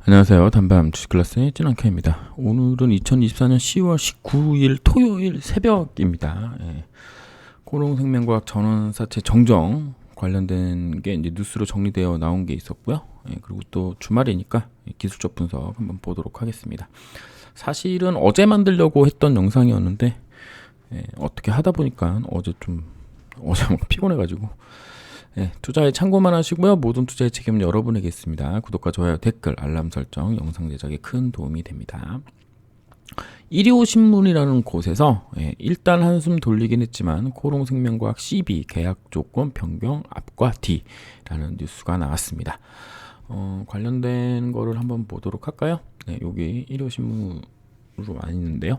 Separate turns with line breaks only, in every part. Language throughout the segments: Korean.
안녕하세요. 담밤 주식클래스의 찐앙캐입니다. 오늘은 2024년 10월 19일 토요일 새벽입니다. 코롱생명과학 전원사채 정정 관련된 게 이제 뉴스로 정리되어 나온 게 있었고요. 그리고 또 주말이니까 기술적 분석 한번 보도록 하겠습니다. 사실은 어제 만들려고 했던 영상이었는데 어떻게 하다 보니까 어제 피곤해가지고 투자에 참고만 하시고요. 모든 투자의 책임은 여러분에게 있습니다. 구독과 좋아요, 댓글, 알람 설정, 영상 제작에 큰 도움이 됩니다. 125신문이라는 곳에서 일단 한숨 돌리긴 했지만 코롱생명과학 CB 계약 조건 변경 앞과 뒤라는 뉴스가 나왔습니다. 관련된 거를 한번 보도록 할까요? 여기 125신문으로 많이 있는데요.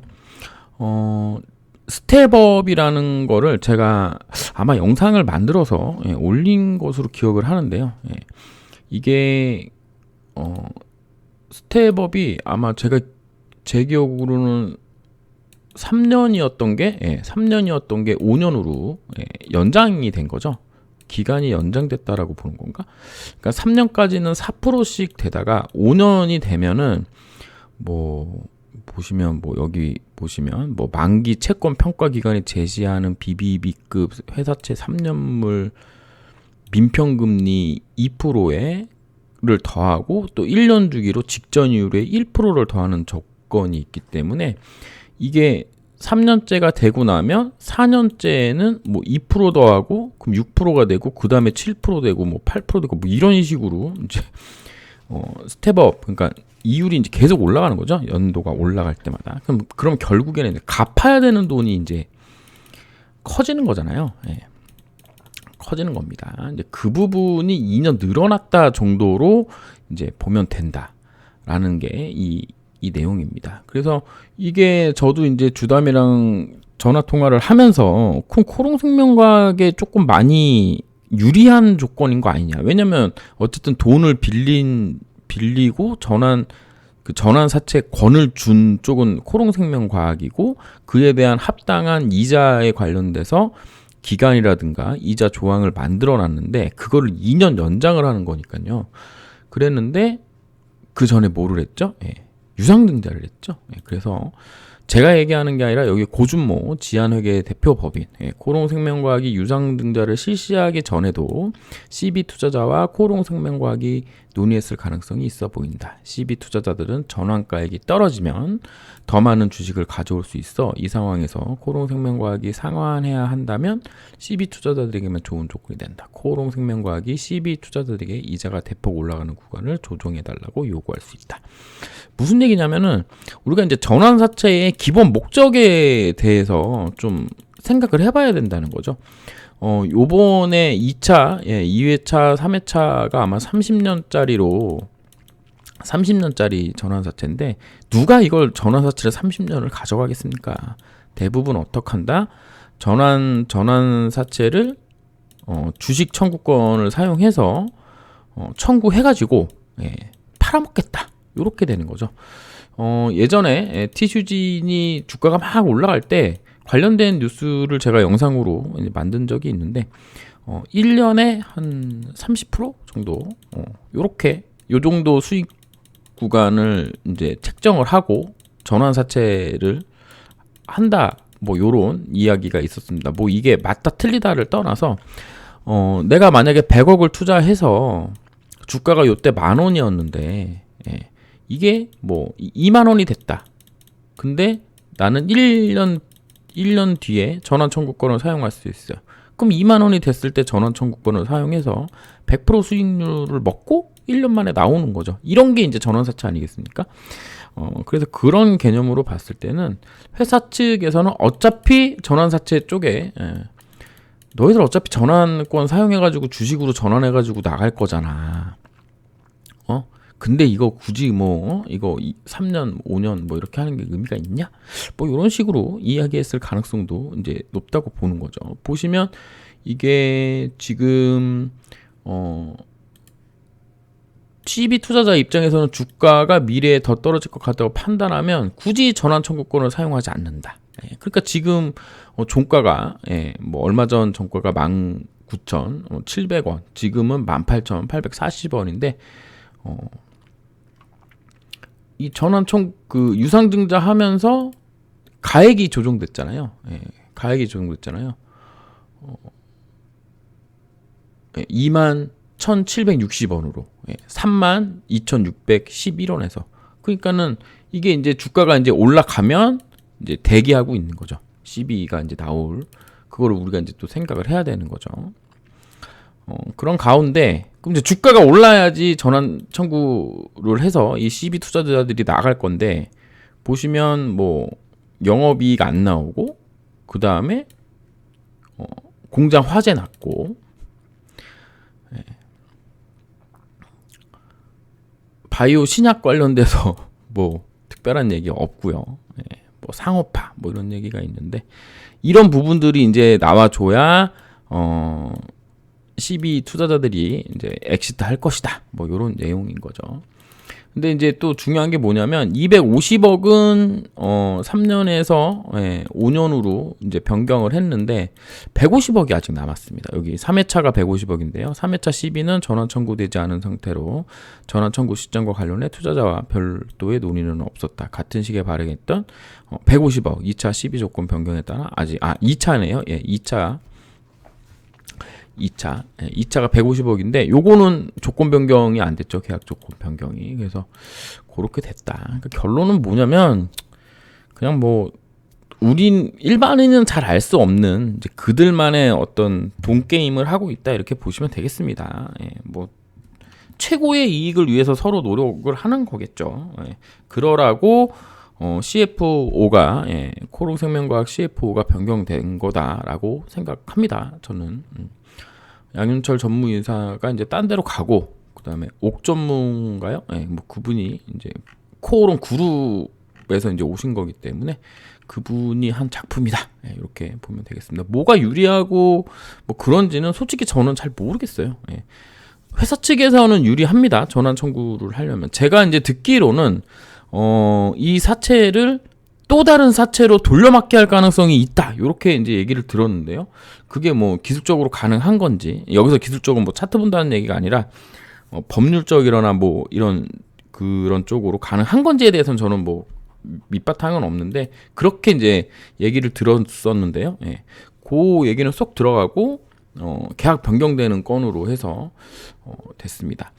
스텝업이라는 거를 제가 아마 영상을 만들어서 올린 것으로 기억을 하는데요. 이게 스텝업이 아마 제 기억으로는 3년이었던 게 5년으로 연장이 된 거죠. 기간이 연장됐다라고 보는 건가? 그러니까 3년까지는 4%씩 되다가 5년이 되면은 여기 보시면 만기 채권 평가 기관이 제시하는 BBB급 회사채 3년물 민평금리 2%를 더하고 또 1년 주기로 직전 이율에 1%를 더하는 조건이 있기 때문에 이게 3년째가 되고 나면 4년째에는 2% 더하고 그럼 6%가 되고 그 다음에 7% 되고 8% 되고 이런 식으로 이제 스텝업, 그러니까 이율이 이제 계속 올라가는 거죠. 연도가 올라갈 때마다. 그럼 결국에는 갚아야 되는 돈이 이제 커지는 거잖아요. 커지는 겁니다. 이제 그 부분이 2년 늘어났다 정도로 이제 보면 된다라는 게 이 내용입니다. 그래서 이게 저도 이제 주담이랑 전화 통화를 하면서 코롱생명과학에 조금 많이 유리한 조건인 거 아니냐. 왜냐면 어쨌든 돈을 빌리고 전환 사채 권을 준 쪽은 코롱생명과학이고 그에 대한 합당한 이자에 관련돼서 기간이라든가 이자 조항을 만들어 놨는데 그거를 2년 연장을 하는 거니까요. 그랬는데 그 전에 뭐를 했죠? 유상증자를 했죠. 그래서 제가 얘기하는 게 아니라 여기 고준모 지한회계 대표 법인 코롱생명과학이 유상증자를 실시하기 전에도 CB 투자자와 코롱생명과학이 논의했을 가능성이 있어 보인다. CB 투자자들은 전환가액이 떨어지면 더 많은 주식을 가져올 수 있어 이 상황에서 코롱생명과학이 상환해야 한다면 CB 투자자들에게만 좋은 조건이 된다. 코롱생명과학이 CB 투자자들에게 이자가 대폭 올라가는 구간을 조정해달라고 요구할 수 있다. 무슨 얘기냐면은 우리가 이제 전환사채의 기본 목적에 대해서 좀 생각을 해봐야 된다는 거죠. 요번에 2차, 2회차, 3회차가 아마 30년짜리 전환사채인데 누가 이걸 전환사채를 30년을 가져가겠습니까? 대부분 어떡한다? 전환사채를 주식 청구권을 사용해서 청구해가지고 팔아먹겠다. 이렇게 되는 거죠. 예전에 티슈진이 주가가 막 올라갈 때 관련된 뉴스를 제가 영상으로 만든 적이 있는데 1년에 한 30% 정도 요 정도 수익 구간을 이제 책정을 하고 전환사채를 한다. 요런 이야기가 있었습니다. 이게 맞다 틀리다를 떠나서 내가 만약에 100억을 투자해서 주가가 요때 10,000원이었는데 이게 2만 원이 됐다. 근데 나는 1년 뒤에 전환 청구권을 사용할 수 있어요. 그럼 2만 원이 됐을 때 전환 청구권을 사용해서 100% 수익률을 먹고 1년 만에 나오는 거죠. 이런 게 이제 전환사채 아니겠습니까? 그래서 그런 개념으로 봤을 때는 회사 측에서는 어차피 전환사채 쪽에 너희들 어차피 전환권 사용해가지고 주식으로 전환해가지고 나갈 거잖아. 근데 이거 굳이 이거 3년, 5년 이렇게 하는 게 의미가 있냐? 이런 식으로 이야기했을 가능성도 이제 높다고 보는 거죠. 보시면 이게 지금 CB 투자자 입장에서는 주가가 미래에 더 떨어질 것 같다고 판단하면 굳이 전환 청구권을 사용하지 않는다. 그러니까 지금 종가가 얼마 전 종가가 19,700원, 지금은 18,840원인데 이 전환청 그 유상증자 하면서 가액이 조정됐잖아요. 예, 가액이 조정됐잖아요. 21,760원으로 32,611원에서 그러니까는 이게 이제 주가가 이제 올라가면 이제 대기하고 있는 거죠. CB가 이제 나올 그거를 우리가 이제 또 생각을 해야 되는 거죠. 그런 가운데 그럼 이제 주가가 올라야지 전환 청구를 해서 이 CB 투자자들이 나갈 건데 보시면 뭐 영업이익 안 나오고 그 다음에 공장 화재 났고 바이오 신약 관련돼서 뭐 특별한 얘기 없고요. 뭐 상업화 뭐 이런 얘기가 있는데 이런 부분들이 이제 나와줘야 CB 투자자들이 이제 엑시트 할 것이다. 뭐 이런 내용인 거죠. 근데 이제 또 중요한 게 뭐냐면 250억은 3년에서 5년으로 이제 변경을 했는데 150억이 아직 남았습니다. 여기 3회차가 150억인데요. 3회차 CB는 전환 청구되지 않은 상태로 전환 청구 시점과 관련해 투자자와 별도의 논의는 없었다. 같은 시기에 발행했던 150억 2차 CB 조건 변경에 따라 아직 2차네요. 예, 2차가 150억인데 요거는 조건 변경이 안 됐죠. 계약 조건 변경이. 그래서 그렇게 됐다. 그러니까 결론은 뭐냐면 그냥 뭐 우린 일반인은 잘 알 수 없는 이제 그들만의 어떤 돈 게임을 하고 있다 이렇게 보시면 되겠습니다. 뭐 최고의 이익을 위해서 서로 노력을 하는 거겠죠. 그러라고 CFO가 코롱생명과학 CFO가 변경된 거다라고 생각합니다. 저는. 양윤철 전무이사가 이제 딴 데로 가고 그다음에 옥 전문가요? 뭐 그분이 이제 코오롱 그룹에서 이제 오신 거기 때문에 그분이 한 작품이다. 이렇게 보면 되겠습니다. 뭐가 유리하고 뭐 그런지는 솔직히 저는 잘 모르겠어요. 회사 측에서는 유리합니다. 전환 청구를 하려면. 제가 이제 듣기로는 이 사채를 또 다른 사채로 돌려막기 할 가능성이 있다. 이렇게 이제 얘기를 들었는데요. 그게 뭐 기술적으로 가능한 건지 여기서 기술적으로 뭐 차트 본다는 얘기가 아니라 법률적이거나 뭐 이런 그런 쪽으로 가능한 건지에 대해서는 저는 뭐 밑바탕은 없는데 그렇게 이제 얘기를 들었었는데요. 그 얘기는 쏙 들어가고 계약 변경되는 건으로 해서 됐습니다.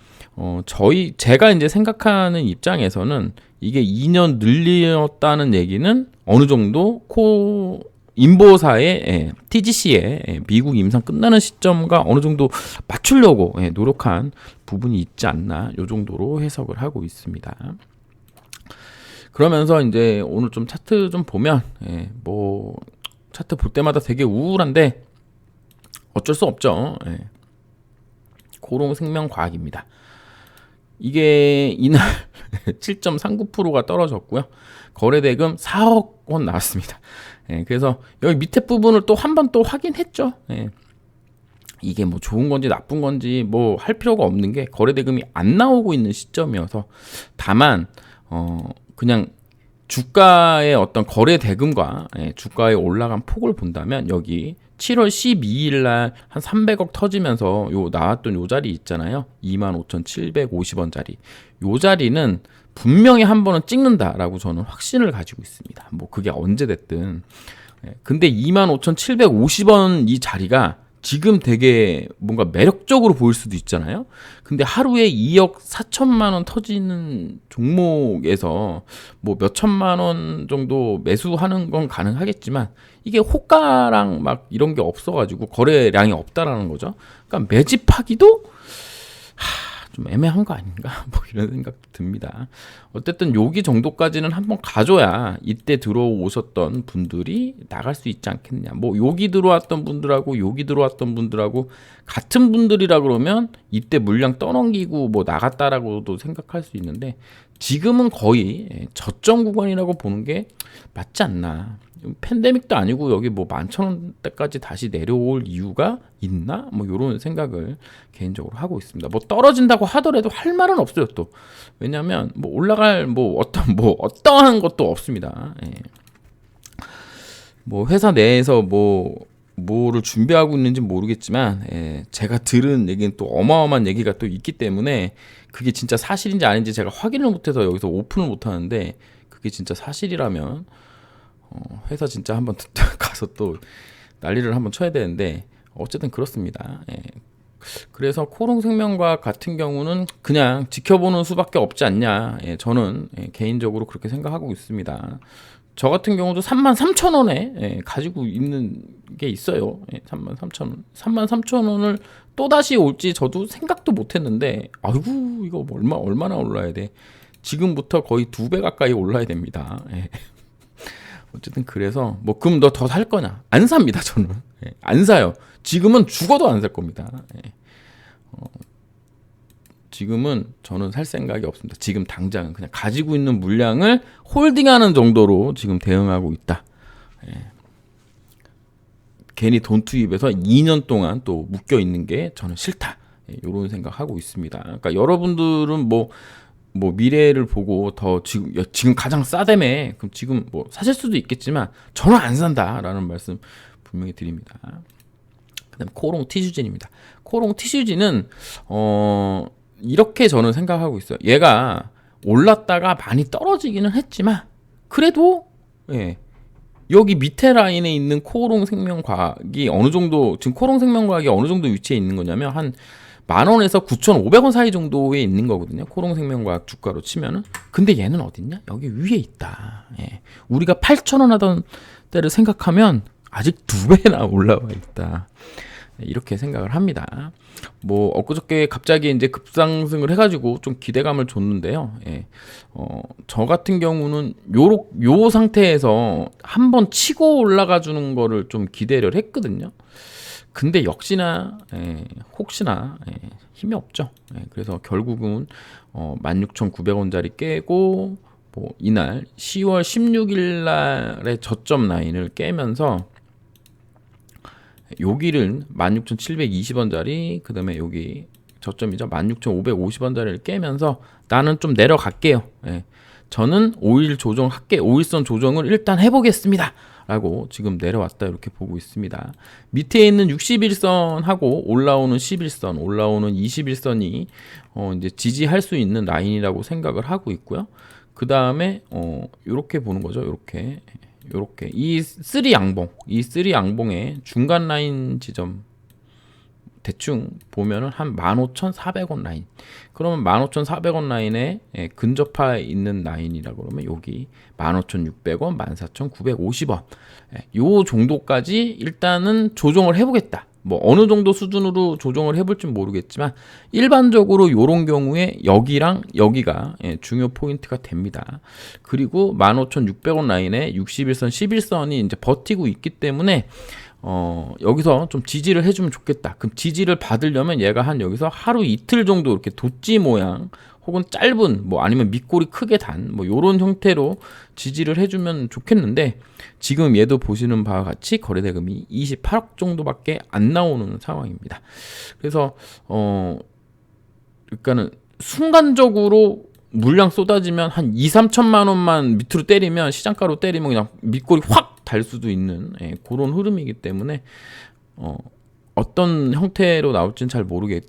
제가 이제 생각하는 입장에서는 이게 2년 늘렸다는 얘기는 어느 정도 인보사의 TGC의 미국 임상 끝나는 시점과 어느 정도 맞추려고 노력한 부분이 있지 않나 요 정도로 해석을 하고 있습니다. 그러면서 이제 오늘 좀 차트 좀 보면 뭐 차트 볼 때마다 되게 우울한데 어쩔 수 없죠. 코롱생명과학입니다. 이게 이날 7.39%가 떨어졌고요. 거래대금 4억 원 나왔습니다. 그래서 여기 밑에 부분을 또 한 번 또 확인했죠. 이게 뭐 좋은 건지 나쁜 건지 뭐 할 필요가 없는 게 거래대금이 안 나오고 있는 시점이어서 다만 그냥 주가의 어떤 거래대금과 주가의 올라간 폭을 본다면 여기 7월 12일 날 한 300억 터지면서 요 나왔던 요 자리 있잖아요. 25,750원짜리. 요 자리는 분명히 한 번은 찍는다라고 저는 확신을 가지고 있습니다. 뭐 그게 언제 됐든. 근데 25,750원 이 자리가 지금 되게 뭔가 매력적으로 보일 수도 있잖아요. 근데 하루에 2억 4천만 원 터지는 종목에서 뭐 몇 천만 원 정도 매수하는 건 가능하겠지만 이게 호가랑 막 이런 게 없어가지고 거래량이 없다라는 거죠. 그러니까 매집하기도 좀 애매한 거 아닌가? 뭐 이런 생각도 듭니다. 어쨌든 여기 정도까지는 한번 가줘야 이때 들어오셨던 분들이 나갈 수 있지 않겠냐. 뭐 여기 들어왔던 분들하고 여기 들어왔던 분들하고 같은 분들이라 그러면 이때 물량 떠넘기고 뭐 나갔다라고도 생각할 수 있는데 지금은 거의 저점 구간이라고 보는 게 맞지 않나. 팬데믹도 아니고 여기 뭐 11,000원대까지 다시 내려올 이유가 있나? 뭐 이런 생각을 개인적으로 하고 있습니다. 뭐 떨어진다고 하더라도 할 말은 없어요 또. 왜냐하면 뭐 올라갈 뭐 어떠한 것도 없습니다. 뭐 회사 내에서 뭐 뭐를 준비하고 있는지 모르겠지만 제가 들은 얘기는 또 어마어마한 얘기가 또 있기 때문에 그게 진짜 사실인지 아닌지 제가 확인을 못해서 여기서 오픈을 못하는데, 그게 진짜 사실이라면 회사 진짜 한번 가서 또 난리를 한번 쳐야 되는데, 어쨌든 그렇습니다. 그래서 코롱생명과학 같은 경우는 그냥 지켜보는 수밖에 없지 않냐, 저는 개인적으로 그렇게 생각하고 있습니다. 저 같은 경우도 33,000원에 가지고 있는 게 있어요. 33,000원. 33,000원을 또다시 올지 저도 생각도 못 했는데, 아이고, 이거 얼마나 올라야 돼. 지금부터 거의 2배 가까이 올라야 됩니다. 어쨌든 그래서 뭐 그럼 너 더 살 거냐? 안 삽니다, 저는. 안 사요. 지금은 죽어도 안 살 겁니다. 지금은 저는 살 생각이 없습니다. 지금 당장은 그냥 가지고 있는 물량을 홀딩하는 정도로 지금 대응하고 있다. 괜히 돈 투입해서 2년 동안 또 묶여 있는 게 저는 싫다. 이런 생각하고 있습니다. 그러니까 여러분들은 뭐 미래를 보고 더 지금 가장 싸다며 그럼 지금 뭐 사실 수도 있겠지만 저는 안 산다라는 말씀 분명히 드립니다. 그다음 코롱 티슈진입니다. 코롱 티슈진은 이렇게 저는 생각하고 있어요. 얘가 올랐다가 많이 떨어지기는 했지만 그래도 여기 밑에 라인에 있는 코롱생명과학이 어느 정도, 지금 코롱생명과학이 어느 정도 위치에 있는 거냐면 한 10,000원에서 9,500원 사이 정도에 있는 거거든요. 코롱생명과학 주가로 치면은. 근데 얘는 어딨냐? 여기 위에 있다. 우리가 8,000원 하던 때를 생각하면 아직 2배나 올라와 있다. 이렇게 생각을 합니다. 뭐 엊그저께 갑자기 이제 급상승을 해가지고 좀 기대감을 줬는데요. 저 같은 경우는 요 상태에서 한번 치고 올라가 주는 거를 좀 기대를 했거든요. 근데 역시나 혹시나 힘이 없죠. 그래서 결국은 16,900원짜리 깨고 뭐 이날 10월 16일 날의 저점 라인을 깨면서 여기를 16,720원짜리, 그 다음에 여기 저점이죠. 16,550원짜리를 깨면서 나는 좀 내려갈게요. 저는 5일 조정할게, 5일선 조정을 일단 해보겠습니다 라고 지금 내려왔다 이렇게 보고 있습니다. 밑에 있는 61선하고 올라오는 11선, 올라오는 21선이 이제 지지할 수 있는 라인이라고 생각을 하고 있고요. 그 다음에 이렇게 보는 거죠. 요렇게 이 3양봉의 중간 라인 지점 대충 보면은 한 15,400원 라인. 그러면 15,400원 라인에 근접해 있는 라인이라 그러면 여기 15,600원, 14,950원. 요 정도까지 일단은 조정을 해보겠다. 뭐 어느 정도 수준으로 조정을 해볼지 모르겠지만 일반적으로 요런 경우에 여기랑 여기가 중요 포인트가 됩니다. 그리고 15,600원 라인에 61선, 11선이 이제 버티고 있기 때문에 여기서 좀 지지를 해주면 좋겠다. 그럼 지지를 받으려면 얘가 한 여기서 하루 이틀 정도 이렇게 도지 모양 혹은 짧은 뭐 아니면 밑골이 크게 단 뭐 요런 형태로 지지를 해주면 좋겠는데 지금 얘도 보시는 바와 같이 거래대금이 28억 정도밖에 안 나오는 상황입니다. 그래서 그러니까는 순간적으로 물량 쏟아지면 한 2-3천만 원만 밑으로 때리면 시장가로 때리면 그냥 밑골이 확 달 수도 있는 그런 흐름이기 때문에 어떤 형태로 나올지는 잘 모르겠고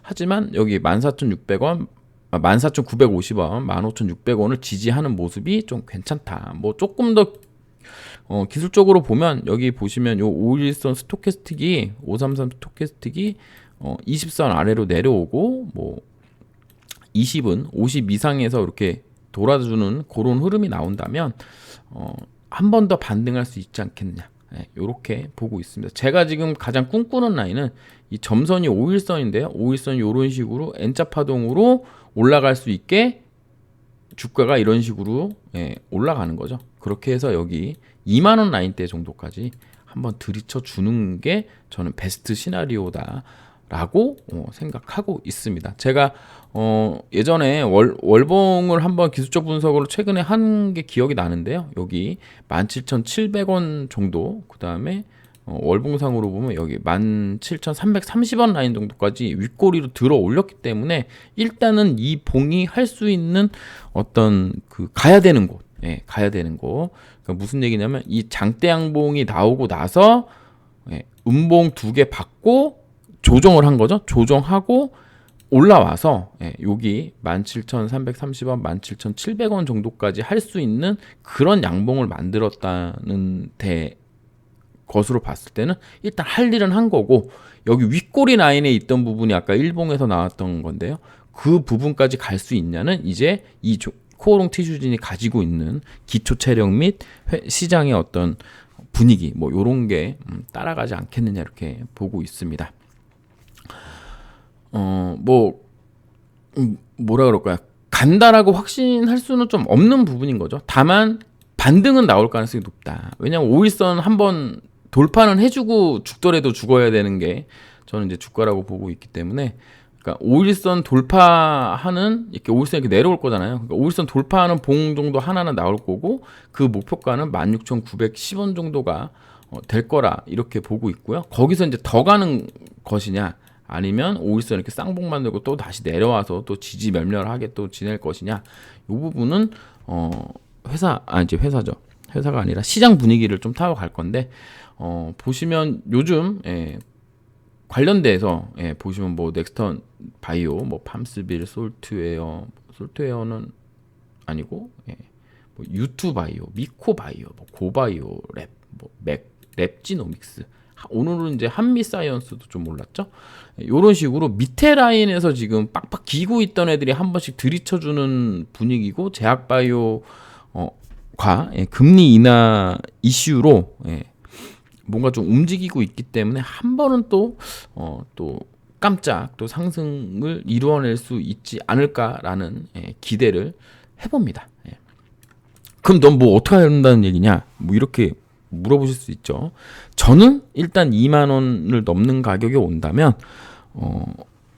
하지만 여기 14,600원 14,950원, 15,600원을 지지하는 모습이 좀 괜찮다. 뭐 조금 더 기술적으로 보면 여기 보시면 요 5일선 스토캐스틱이 533 스토캐스틱이 20선 아래로 내려오고 뭐 20은 50 이상에서 이렇게 돌아주는 그런 흐름이 나온다면 한 번 더 반등할 수 있지 않겠느냐. 이렇게 보고 있습니다. 제가 지금 가장 꿈꾸는 라인은 이 점선이 5일선인데요. 5일선이 이런 식으로 N자 파동으로 올라갈 수 있게 주가가 이런 식으로 올라가는 거죠. 그렇게 해서 여기 2만 원 라인대 정도까지 한번 들이쳐 주는 게 저는 베스트 시나리오다 라고 생각하고 있습니다. 제가 예전에 월봉을 한번 기술적 분석으로 최근에 한 게 기억이 나는데요. 여기 17,700원 정도, 그 다음에 월봉상으로 보면 여기 17,330원 라인 정도까지 윗꼬리로 들어 올렸기 때문에 일단은 이 봉이 할 수 있는 어떤 그 가야 되는 곳, 가야 되는 거. 그러니까 무슨 얘기냐면 이 장대 양봉이 나오고 나서 음봉 2개 받고 조정을 한 거죠. 조정하고 올라와서 여기 17,330원, 17,700원 정도까지 할 수 있는 그런 양봉을 만들었다는 것으로 봤을 때는 일단 할 일은 한 거고, 여기 윗꼬리 라인에 있던 부분이 아까 일봉에서 나왔던 건데요. 그 부분까지 갈 수 있냐는 이제 이 코오롱 티슈진이 가지고 있는 기초 체력 및 시장의 어떤 분위기 뭐 요런 게 따라가지 않겠느냐 이렇게 보고 있습니다. 뭐라 그럴까요? 간다라고 확신할 수는 좀 없는 부분인 거죠. 다만 반등은 나올 가능성이 높다. 왜냐하면 5일선 한번 돌파는 해주고 죽더라도 죽어야 되는 게 저는 이제 주가라고 보고 있기 때문에, 그러니까 5일선 돌파하는 이렇게 5일선 이렇게 내려올 거잖아요. 그러니까 5일선 돌파하는 봉 정도 하나는 나올 거고, 그 목표가는 16,910원 정도가 될 거라 이렇게 보고 있고요. 거기서 이제 더 가는 것이냐, 아니면 5일선 이렇게 쌍봉 만들고 또 다시 내려와서 또 지지 멸렬하게 또 지낼 것이냐, 이 부분은 회사죠. 회사가 아니라 시장 분위기를 좀 타고 갈 건데, 보시면 요즘 관련돼서 보시면 뭐 넥스턴 바이오, 뭐 팜스빌, 솔트웨어는 아니고 뭐 유투 바이오, 미코 바이오, 뭐 고바이오 랩, 뭐 랩지노믹스, 오늘은 이제 한미 사이언스도 좀 올랐죠. 이런 식으로 밑에 라인에서 지금 빡빡 기고 있던 애들이 한 번씩 들이쳐주는 분위기고, 제약바이오 과 금리 인하 이슈로 뭔가 좀 움직이고 있기 때문에 한 번은 또 깜짝 또 상승을 이루어낼 수 있지 않을까라는 기대를 해봅니다. 그럼 넌 뭐 어떻게 한다는 얘기냐? 뭐 이렇게 물어보실 수 있죠. 저는 일단 2만 원을 넘는 가격이 온다면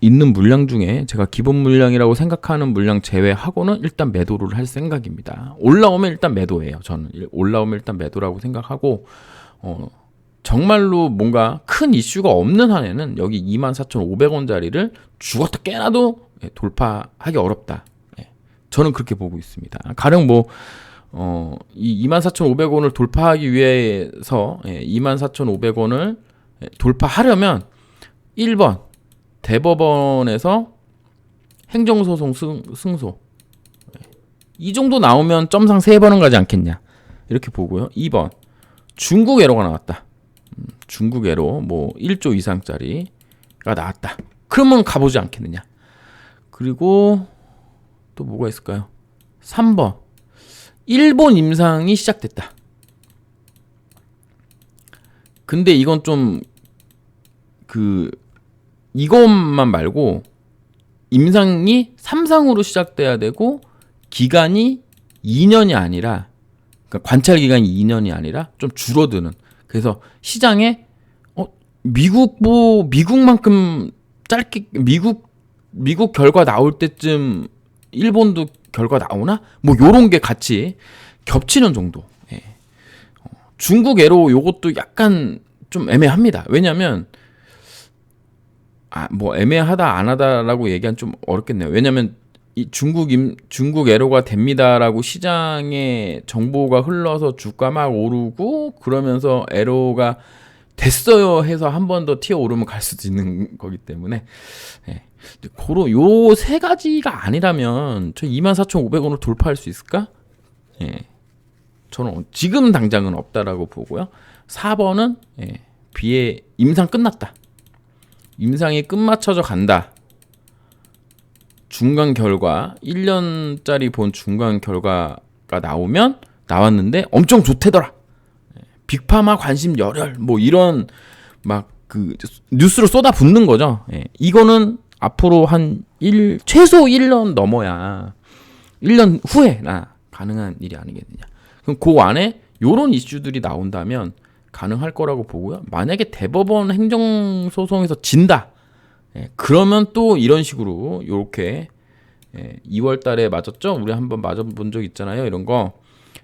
있는 물량 중에 제가 기본 물량이라고 생각하는 물량 제외하고는 일단 매도를 할 생각입니다. 올라오면 일단 매도예요. 저는 올라오면 일단 매도라고 생각하고, 정말로 뭔가 큰 이슈가 없는 한에는 여기 24,500원짜리를 죽었다 깨나도 돌파하기 어렵다. 저는 그렇게 보고 있습니다. 가령 이 24,500원을 돌파하기 위해서 24,500원을 돌파하려면 1번 대법원에서 행정소송 승소, 이 정도 나오면 점상 3번은 가지 않겠냐 이렇게 보고요. 2번 중국 애로가 나왔다. 중국 애로 뭐 1조 이상짜리가 나왔다. 그러면 가보지 않겠느냐. 그리고 또 뭐가 있을까요? 3번 일본 임상이 시작됐다. 근데 이건 좀 이것만 말고 임상이 3상으로 시작돼야 되고, 기간이 2년이 아니라, 그러니까 관찰 기간이 2년이 아니라 좀 줄어드는. 그래서 시장에 미국만큼 짧게 미국 결과 나올 때쯤 일본도 결과 나오나? 뭐 요런 게 같이 겹치는 정도. 중국 애로 요것도 약간 좀 애매합니다. 왜냐면 뭐 애매하다 안 하다라고 얘기하면 좀 어렵겠네요. 왜냐면 이 중국 애로가 됩니다라고 시장에 정보가 흘러서 주가 막 오르고 그러면서 애로가 됐어요 해서 한 번 더 튀어 오르면 갈 수도 있는 거기 때문에, 요 세 가지가 아니라면 저 24,500원을 돌파할 수 있을까? 저는 지금 당장은 없다라고 보고요. 4번은 비에 임상 끝났다. 임상이 끝마쳐져 간다. 중간 결과 1년짜리 본 중간 결과가 나왔는데 엄청 좋대더라. 빅파마 관심 열혈 뭐 이런 막 뉴스로 쏟아붓는 거죠. 이거는 앞으로 최소 1년 넘어야 1년 후에나 가능한 일이 아니겠느냐. 그럼 그 안에 요런 이슈들이 나온다면 가능할 거라고 보고요. 만약에 대법원 행정소송에서 진다. 그러면 또 이런 식으로 요렇게 2월 달에 맞았죠? 우리 한번 맞아본 적 있잖아요.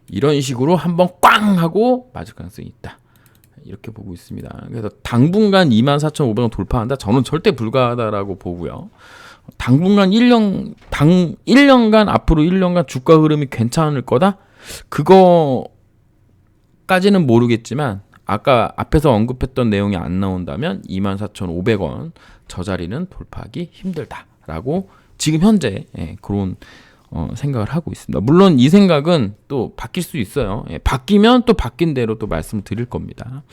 이런 식으로 한번 꽝 하고 맞을 가능성이 있다. 이렇게 보고 있습니다. 그래서 당분간 24,500원 돌파한다? 저는 절대 불가하다라고 보고요. 당분간 1년간 앞으로 1년간 주가 흐름이 괜찮을 거다? 그거까지는 모르겠지만 아까 앞에서 언급했던 내용이 안 나온다면 24,500원 저 자리는 돌파하기 힘들다라고 지금 현재 그런 생각을 하고 있습니다. 물론 이 생각은 또 바뀔 수 있어요. 바뀌면 또 바뀐 대로 또 말씀을 드릴 겁니다.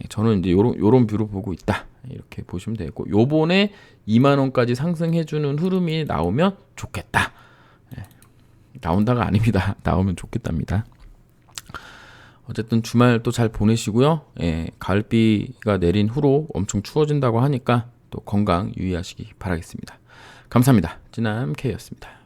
저는 이제 요런 뷰로 보고 있다. 이렇게 보시면 되고 요번에 2만 원까지 상승해주는 흐름이 나오면 좋겠다. 나온다가 아닙니다. 나오면 좋겠답니다. 어쨌든 주말 또 잘 보내시고요. 가을비가 내린 후로 엄청 추워진다고 하니까 또 건강 유의하시기 바라겠습니다. 감사합니다. 찌남 K였습니다.